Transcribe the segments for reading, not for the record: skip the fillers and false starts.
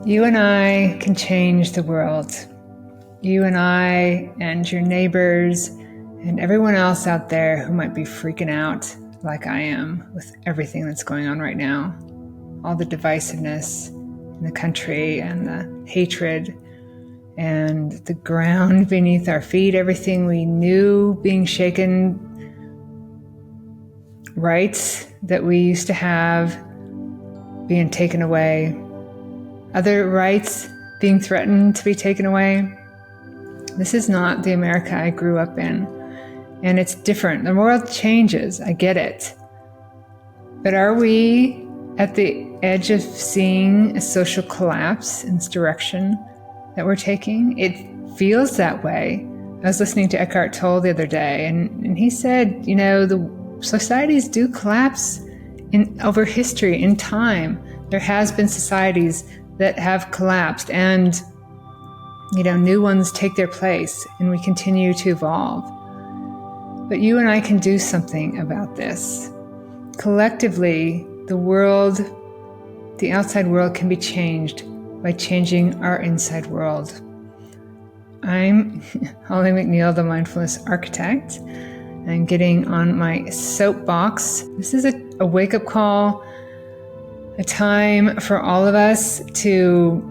You and I can change the world. You and I and your neighbors and everyone else out there who might be freaking out like I am with everything that's going on right now. All the divisiveness in the country and the hatred and the ground beneath our feet, everything we knew being shaken, rights that we used to have being taken away, other rights being threatened to be taken away. This is not the America I grew up in, and it's different. The world changes, I get it. But are we at the edge of seeing a social collapse in this direction that we're taking? It feels that way. I was listening to Eckhart Tolle the other day, and he said, the societies do collapse over history, in time. There has been societies that have collapsed, and new ones take their place, and we continue to evolve. But you and I can do something about this. Collectively, the outside world can be changed by changing our inside world. I'm Holly McNeil, the Mindfulness Architect. I'm getting on my soapbox. This is a wake-up call, a time for all of us to,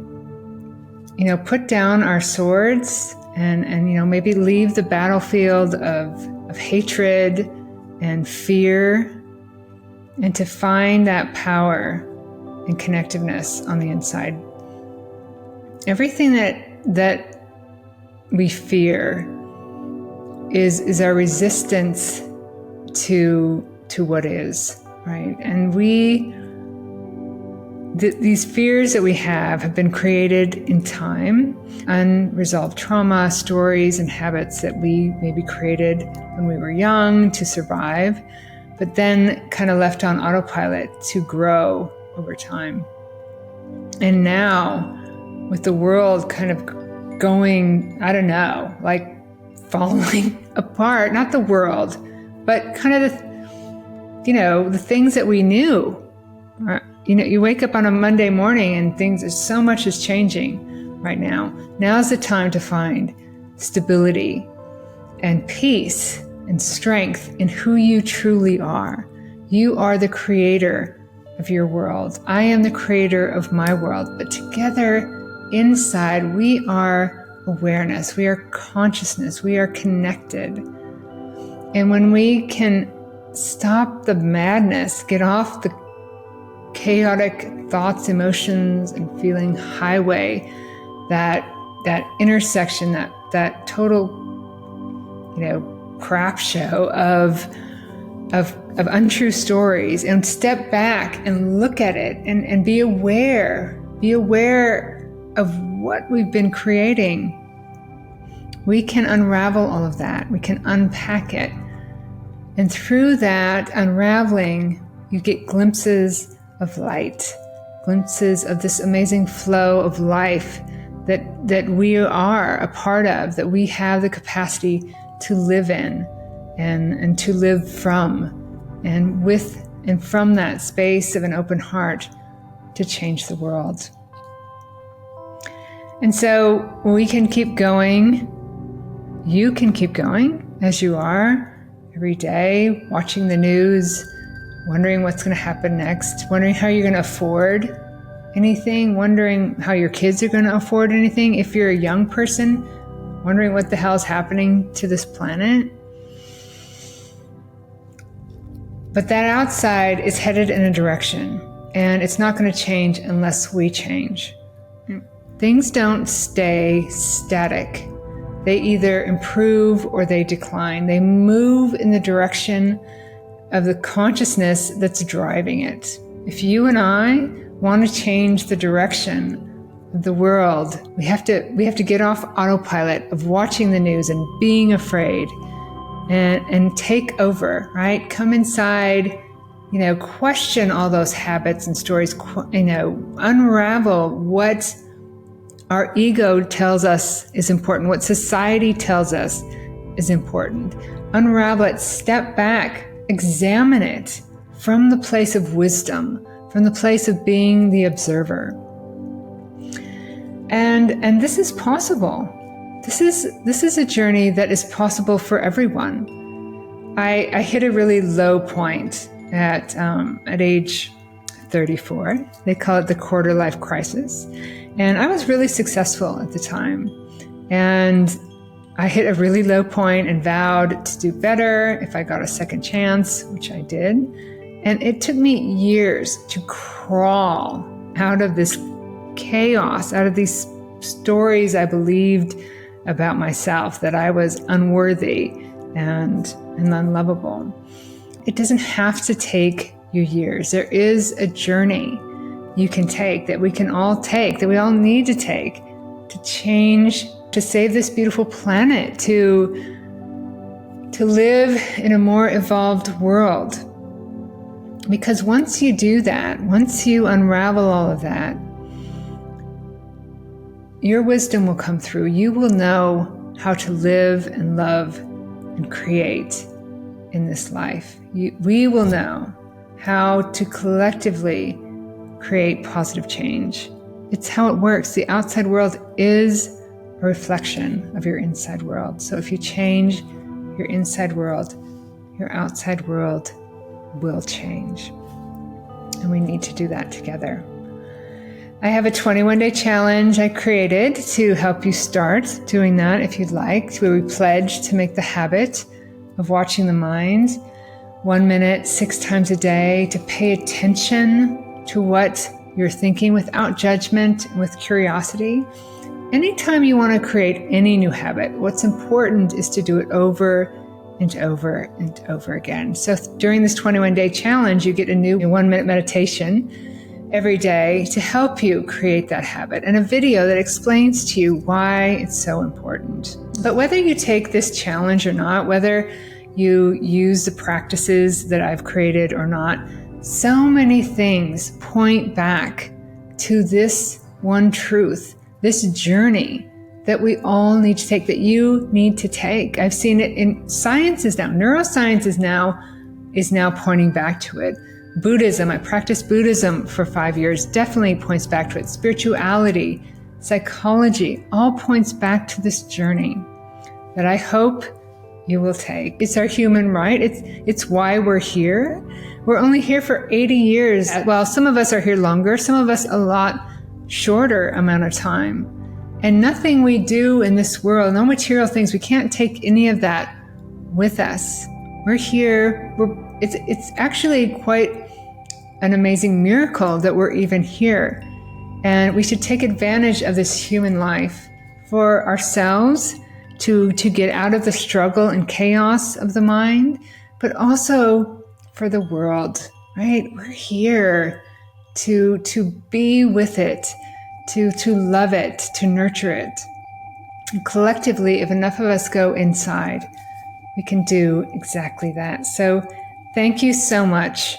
put down our swords and maybe leave the battlefield of hatred and fear, and to find that power and connectiveness on the inside. Everything that we fear is our resistance to what is, right? And these fears that we have been created in time, unresolved trauma, stories, and habits that we maybe created when we were young to survive, but then kind of left on autopilot to grow over time. And now, with the world kind of going, falling apart, not the world, but kind of the things that we knew. You wake up on a Monday morning and so much is changing right now. Now's the time to find stability and peace and strength in who you truly are. You are the creator of your world. I am the creator of my world. But together, inside, we are awareness, we are consciousness, we are connected. And when we can stop the madness, get off the chaotic thoughts, emotions, and feeling highway, that intersection, that total, crap show of untrue stories, and step back and look at it and be aware of what we've been creating, we can unravel all of that. We can unpack it. And through that unraveling, you get glimpses of light, glimpses of this amazing flow of life that we are a part of, that we have the capacity to live in and to live from, and with and from that space of an open heart to change the world. And so we can keep going. You can keep going as you are every day, watching the news, wondering what's going to happen next, wondering how you're going to afford anything, wondering how your kids are going to afford anything. If you're a young person, wondering what the hell is happening to this planet. But that outside is headed in a direction, and it's not going to change unless we change. Things don't stay static. They either improve or they decline. They move in the direction of the consciousness that's driving it. If you and I want to change the direction of the world, we have to get off autopilot of watching the news and being afraid and take over, right? Come inside, question all those habits and stories, unravel what our ego tells us is important, what society tells us is important. Unravel it, step back, examine it from the place of wisdom, from the place of being the observer. And this is possible. This is a journey that is possible for everyone. I hit a really low point at age 34. They call it the quarter life crisis. And I was really successful at the time. And I hit a really low point and vowed to do better if I got a second chance, which I did. And it took me years to crawl out of this chaos, out of these stories I believed about myself, that I was unworthy and unlovable. It doesn't have to take you years. There is a journey you can take, that we can all take, that we all need to take, to change, to save this beautiful planet, to live in a more evolved world. Because once you do that, once you unravel all of that, your wisdom will come through. You will know how to live and love and create in this life. We will know how to collectively create positive change. It's how it works. The outside world is a reflection of your inside world. So if you change your inside world, your outside world will change. And we need to do that together. I have a 21-day challenge I created to help you start doing that if you'd like, where we pledge to make the habit of watching the mind 1 minute, 6 times a day, to pay attention to what you're thinking without judgment and with curiosity. Anytime you want to create any new habit, what's important is to do it over and over and over again. So during this 21-day challenge, you get a new 1-minute meditation every day to help you create that habit, and a video that explains to you why it's so important. But whether you take this challenge or not, whether you use the practices that I've created or not, so many things point back to this one truth, this journey that we all need to take, that you need to take. I've seen it in sciences now. Neuroscience is now pointing back to it. Buddhism, I practiced Buddhism for 5 years, definitely points back to it. Spirituality, psychology, all points back to this journey that I hope you will take. It's our human right. It's why we're here. We're only here for 80 years. Well, some of us are here longer, some of us a lot shorter amount of time. And nothing we do in this world, no material things, we can't take any of that with us. We're here. It's actually quite an amazing miracle that we're even here. And we should take advantage of this human life for ourselves, to get out of the struggle and chaos of the mind, but also for the world, right? We're here to be with it, to love it, to nurture it. And collectively, if enough of us go inside, we can do exactly that. So thank you so much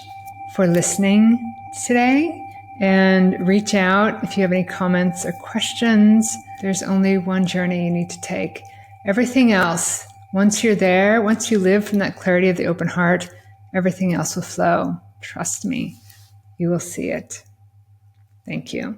for listening today, and reach out if you have any comments or questions. There's only one journey you need to take. Everything else, once you're there, once you live from that clarity of the open heart, everything else will flow. Trust me, you will see it. Thank you.